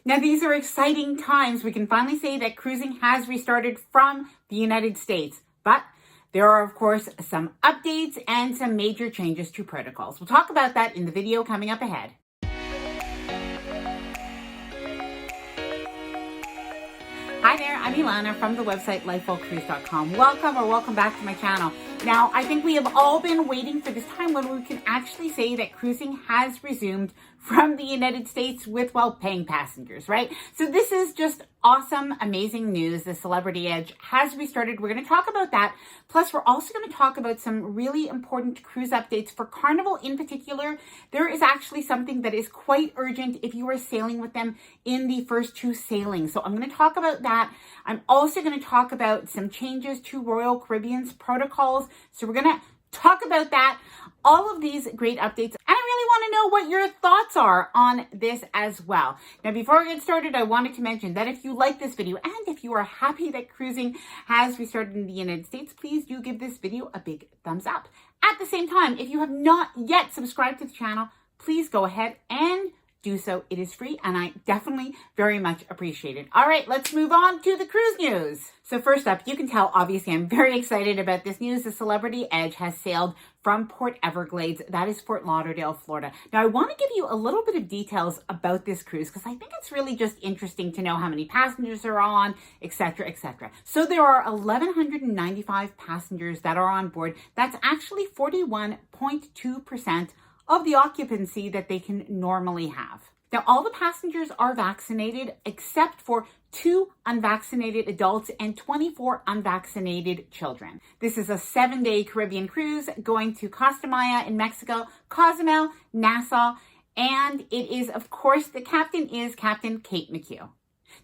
Now, these are exciting times. We can finally say that cruising has restarted from the United States, but there are, of course, some updates and some major changes to protocols. We'll talk about that in the video coming up ahead. Hi there, I'm Ilana from the website lifewellcruise.com. Welcome back to my channel. Now, I think we have all been waiting for this time when we can actually say that cruising has resumed from the United States with, well, paying passengers, right? So this is just awesome, amazing news. The Celebrity Edge has restarted. We're going to talk about that. Plus, we're also going to talk about some really important cruise updates for Carnival in particular. There is actually something that is quite urgent if you are sailing with them in the first two sailings. So I'm going to talk about that. I'm also going to talk about some changes to Royal Caribbean's protocols. So we're going to talk about that, all of these great updates. And I really want to know what your thoughts are on this as well. Now, before I get started, I wanted to mention that if you like this video and if you are happy that cruising has restarted in the United States, please do give this video a big thumbs up. At the same time, if you have not yet subscribed to the channel, please go ahead and do so. It is free and I definitely very much appreciate it. All right, let's move on to the cruise news. So first up, you can tell obviously I'm very excited about this news. The Celebrity Edge has sailed from Port Everglades, that is Fort Lauderdale, Florida. Now I want to give you a little bit of details about this cruise because I think it's really just interesting to know how many passengers are on, etc., etc. So there are 1,195 passengers that are on board. That's actually 41.2% of the occupancy that they can normally have. Now, all the passengers are vaccinated except for 2 unvaccinated adults and 24 unvaccinated children. This is a 7-day Caribbean cruise going to Costa Maya in Mexico, Cozumel, Nassau, and it is, of course, the captain is Captain Kate McHugh.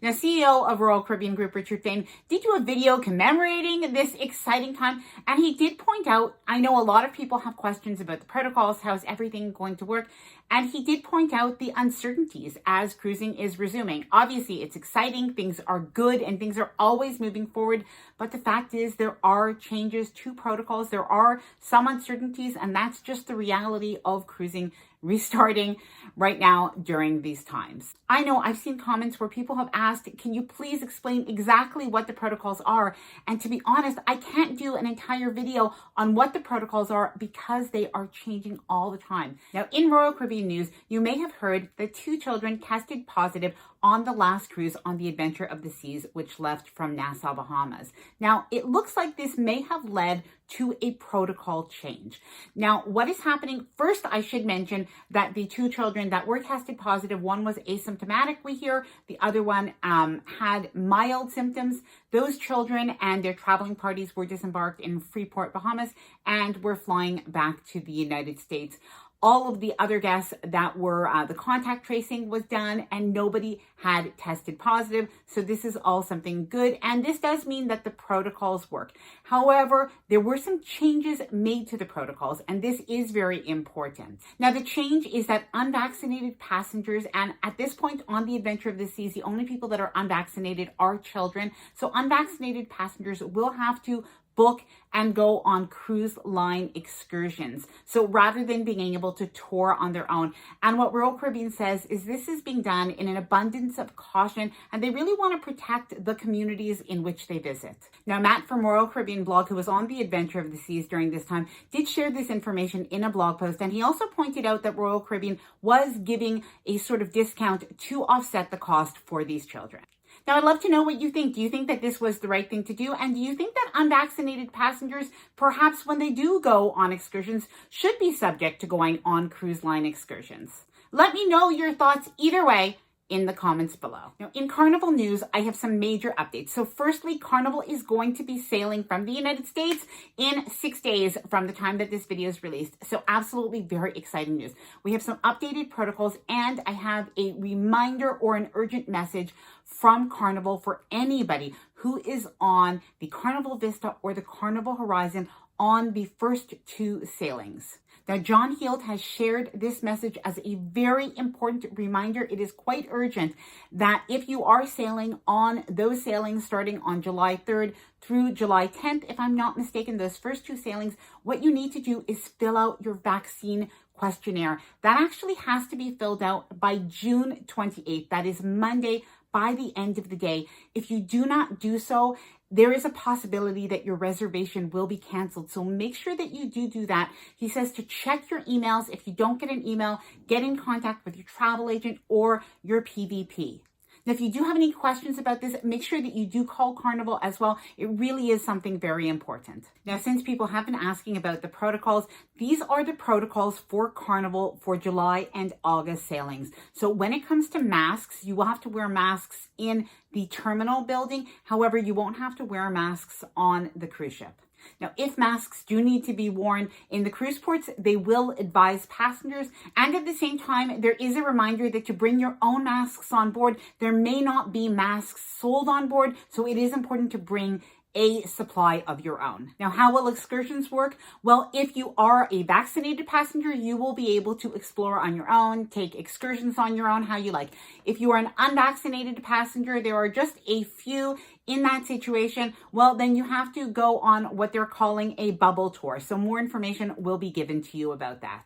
Now, CEO of Royal Caribbean Group, Richard Fain, did do a video commemorating this exciting time, and he did point out, I know a lot of people have questions about the protocols, how's everything going to work, and he did point out the uncertainties as cruising is resuming. Obviously, it's exciting, things are good, and things are always moving forward, but the fact is there are changes to protocols, there are some uncertainties, and that's just the reality of cruising restarting right now during these times. I know I've seen comments where people have asked, can you please explain exactly what the protocols are? And to be honest, I can't do an entire video on what the protocols are because they are changing all the time. Now, in Royal Caribbean news, you may have heard that 2 children tested positive on the last cruise on the Adventure of the Seas, which left from Nassau, Bahamas. Now, it looks like this may have led to a protocol change. Now, what is happening? First, I should mention that the 2 children that were tested positive, one was asymptomatic, we hear, the other one had mild symptoms. Those children and their traveling parties were disembarked in Freeport, Bahamas, and were flying back to the United States. All of the other guests that were, the contact tracing was done and nobody had tested positive. So this is all something good. And this does mean that the protocols work. However, there were some changes made to the protocols, and this is very important. Now, the change is that unvaccinated passengers, and at this point on the Adventure of the Seas, the only people that are unvaccinated are children. So unvaccinated passengers will have to book and go on cruise line excursions. So rather than being able to tour on their own. And what Royal Caribbean says is this is being done in an abundance of caution, and they really want to protect the communities in which they visit. Now, Matt from Royal Caribbean blog, who was on the Adventure of the Seas during this time, did share this information in a blog post, and he also pointed out that Royal Caribbean was giving a sort of discount to offset the cost for these children. Now, I'd love to know what you think. Do you think that this was the right thing to do? And do you think that unvaccinated passengers, perhaps when they do go on excursions, should be subject to going on cruise line excursions? Let me know your thoughts either way in the comments below. Now, in Carnival news, I have some major updates. So firstly, Carnival is going to be sailing from the United States in 6 days from the time that this video is released. So absolutely very exciting news. We have some updated protocols, and I have a reminder or an urgent message from Carnival for anybody who is on the Carnival Vista or the Carnival Horizon on the first 2 sailings. Now, John Heald has shared this message as a very important reminder. It is quite urgent that if you are sailing on those sailings starting on July 3rd through July 10th, if I'm not mistaken, those first 2 sailings, what you need to do is fill out your vaccine questionnaire. That actually has to be filled out by June 28th. That is Monday, by the end of the day. If you do not do so, there is a possibility that your reservation will be canceled. So make sure that you do that. He says to check your emails. If you don't get an email, get in contact with your travel agent or your PVP. Now, if you do have any questions about this, make sure that you do call Carnival as well. It really is something very important. Now, since people have been asking about the protocols, these are the protocols for Carnival for July and August sailings. So when it comes to masks, you will have to wear masks in the terminal building. However, you won't have to wear masks on the cruise ship. Now, if masks do need to be worn in the cruise ports, they will advise passengers. And at the same time, there is a reminder that to bring your own masks on board. There may not be masks sold on board, so it is important to bring a supply of your own. Now, how will excursions work? Well, if you are a vaccinated passenger, you will be able to explore on your own, take excursions on your own, how you like. If you are an unvaccinated passenger, there are just a few in that situation. Well, then you have to go on what they're calling a bubble tour. So more information will be given to you about that.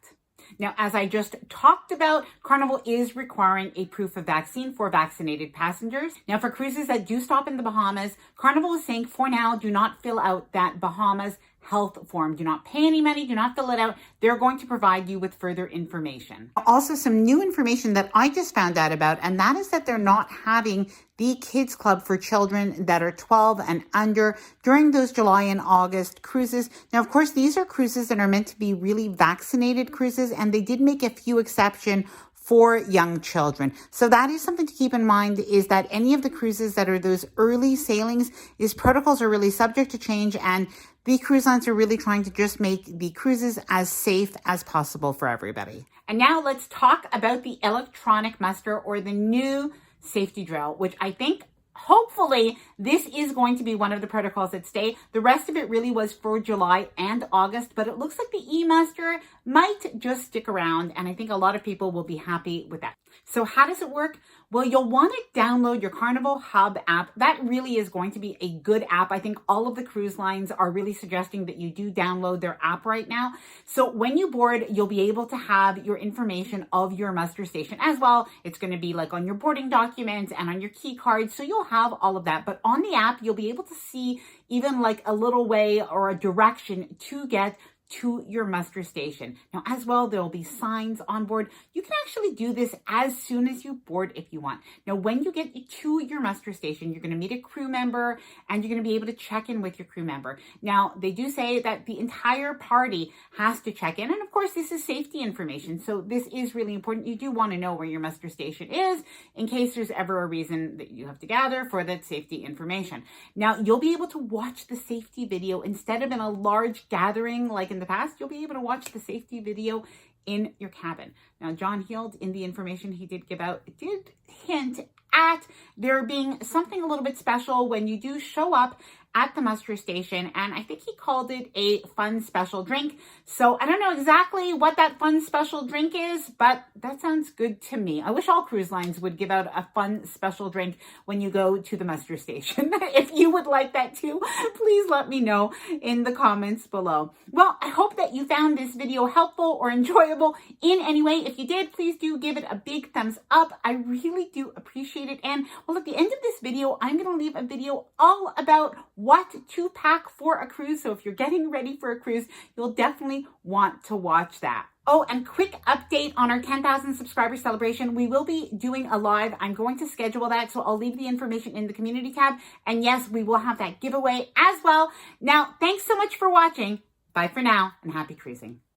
Now, as I just talked about, Carnival is requiring a proof of vaccine for vaccinated passengers. Now, for cruises that do stop in the Bahamas, Carnival is saying for now, do not fill out that Bahamas health form. Do not pay any money. Do not fill it out. They're going to provide you with further information. Also, some new information that I just found out about, and that is that they're not having the kids club for children that are 12 and under during those July and August cruises. Now, of course, these are cruises that are meant to be really vaccinated cruises, and they did make a few exceptions for young children. So that is something to keep in mind, is that any of the cruises that are those early sailings, these protocols are really subject to change, and the cruise lines are really trying to just make the cruises as safe as possible for everybody. And now let's talk about the electronic muster, or the new safety drill, which I think hopefully this is going to be one of the protocols that stay. The rest of it really was for July and August, but it looks like the e-muster might just stick around, and I think a lot of people will be happy with that. So how does it work? Well, you'll want to download your Carnival Hub app. That really is going to be a good app. I think all of the cruise lines are really suggesting that you do download their app right now. So when you board, you'll be able to have your information of your muster station as well. It's going to be like on your boarding documents and on your key cards. So you'll have all of that. But on the app, you'll be able to see even like a little way or a direction to get to your muster station. Now, as well, there will be signs on board. You can actually do this as soon as you board if you want. Now, when you get to your muster station, you're going to meet a crew member, and you're going to be able to check in with your crew member. Now, they do say that the entire party has to check in, and of course, this is safety information, so this is really important. You do want to know where your muster station is in case there's ever a reason that you have to gather for that safety information. Now, you'll be able to watch the safety video instead of in a large gathering like in the past. You'll be able to watch the safety video in your cabin. Now, John Heald, in the information he did give out, did hint at there being something a little bit special when you do show up at the muster station, and I think he called it a fun special drink. So I don't know exactly what that fun special drink is, but that sounds good to me. I wish all cruise lines would give out a fun special drink when you go to the muster station. If you would like that too, please let me know in the comments below. Well, I hope that you found this video helpful or enjoyable in any way. If you did, please do give it a big thumbs up. I really do appreciate it. And well, at the end of this video, I'm going to leave a video all about what to pack for a cruise. So if you're getting ready for a cruise, you'll definitely want to watch that. Oh, and quick update on our 10,000 subscriber celebration. We will be doing a live. I'm going to schedule that, so I'll leave the information in the community tab. And yes, we will have that giveaway as well. Now, thanks so much for watching. Bye for now, and happy cruising.